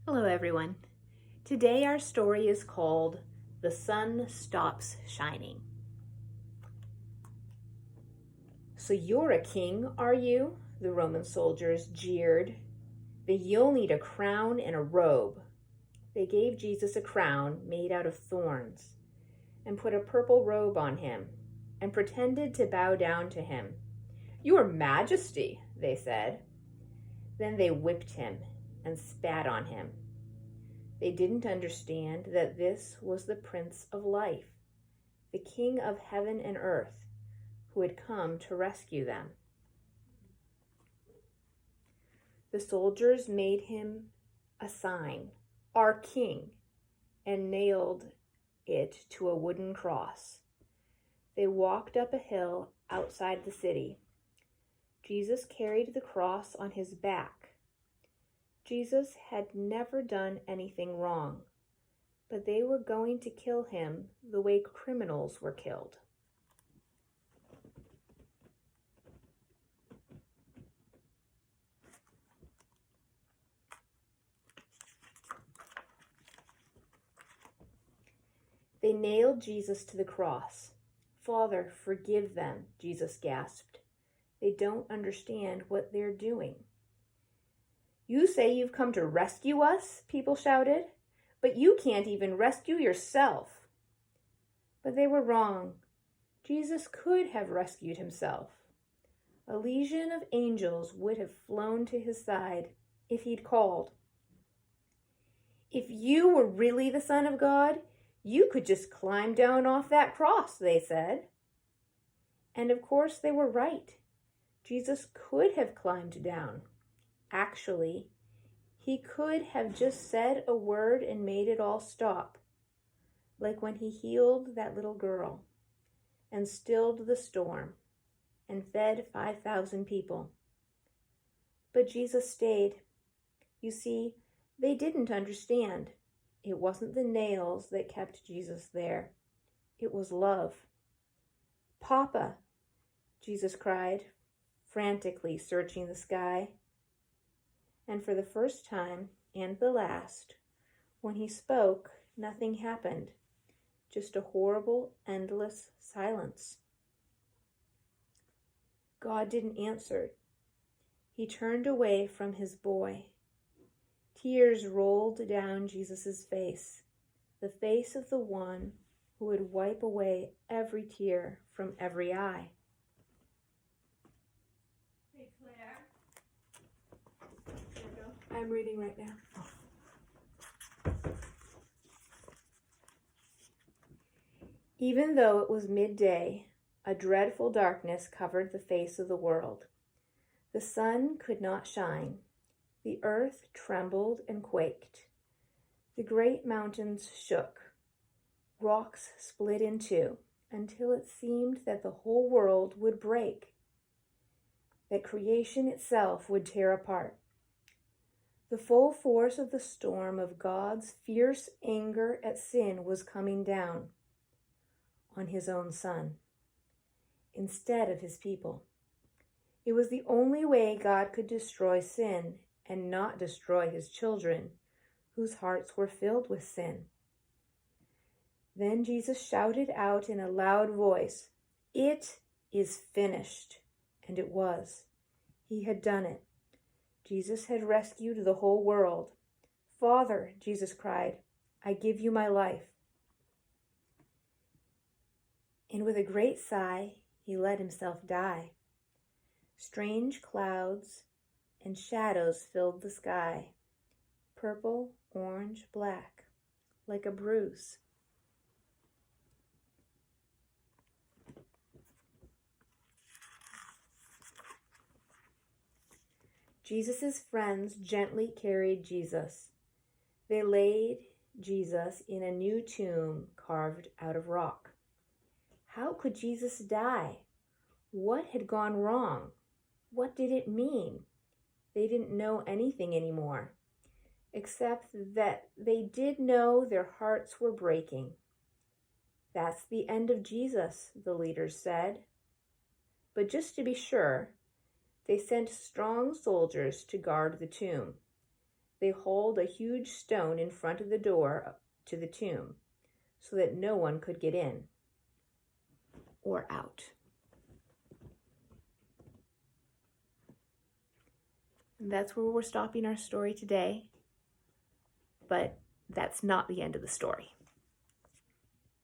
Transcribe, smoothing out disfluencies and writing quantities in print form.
Hello everyone. Today our story is called The Sun Stops Shining. So you're a king, are you? The Roman soldiers jeered. Then you'll need a crown and a robe. They gave Jesus a crown made out of thorns and put a purple robe on him and pretended to bow down to him. "Your Majesty," they said. Then they whipped him and spat on him. They didn't understand that this was the Prince of Life, the King of heaven and earth, who had come to rescue them. The soldiers made him a sign, "Our King," and nailed it to a wooden cross. They walked up a hill outside the city. Jesus carried the cross on his back. Jesus had never done anything wrong, but they were going to kill him the way criminals were killed. They nailed Jesus to the cross. "Father, forgive them," Jesus gasped. "They don't understand what they're doing." "You say you've come to rescue us," people shouted, "but you can't even rescue yourself." But they were wrong. Jesus could have rescued himself. A legion of angels would have flown to his side if he'd called. "If you were really the Son of God, you could just climb down off that cross," they said. And of course they were right. Jesus could have climbed down. Actually, he could have just said a word and made it all stop, like when he healed that little girl and stilled the storm and fed 5,000 people. But Jesus stayed. You see, they didn't understand. It wasn't the nails that kept Jesus there. It was love. "Papa," Jesus cried, frantically searching the sky. And for the first time and the last, when he spoke, nothing happened, just a horrible, endless silence. God didn't answer. He turned away from his boy. Tears rolled down Jesus' face, the face of the one who would wipe away every tear from every eye. Hey, Claire. I'm reading right now. Even though it was midday, a dreadful darkness covered the face of the world. The sun could not shine. The earth trembled and quaked. The great mountains shook. Rocks split in two until it seemed that the whole world would break, that creation itself would tear apart. The full force of the storm of God's fierce anger at sin was coming down on his own Son instead of his people. It was the only way God could destroy sin and not destroy his children, whose hearts were filled with sin. Then Jesus shouted out in a loud voice, "It is finished." And it was. He had done it. Jesus had rescued the whole world. "Father," Jesus cried, "I give you my life." And with a great sigh, he let himself die. Strange clouds and shadows filled the sky, purple, orange, black, like a bruise. Jesus' friends gently carried Jesus. They laid Jesus in a new tomb carved out of rock. How could Jesus die? What had gone wrong? What did it mean? They didn't know anything anymore, except that they did know their hearts were breaking. "That's the end of Jesus," the leaders said. But just to be sure, they sent strong soldiers to guard the tomb. they hauled a huge stone in front of the door to the tomb so that no one could get in or out. And that's where we're stopping our story today. But that's not the end of the story.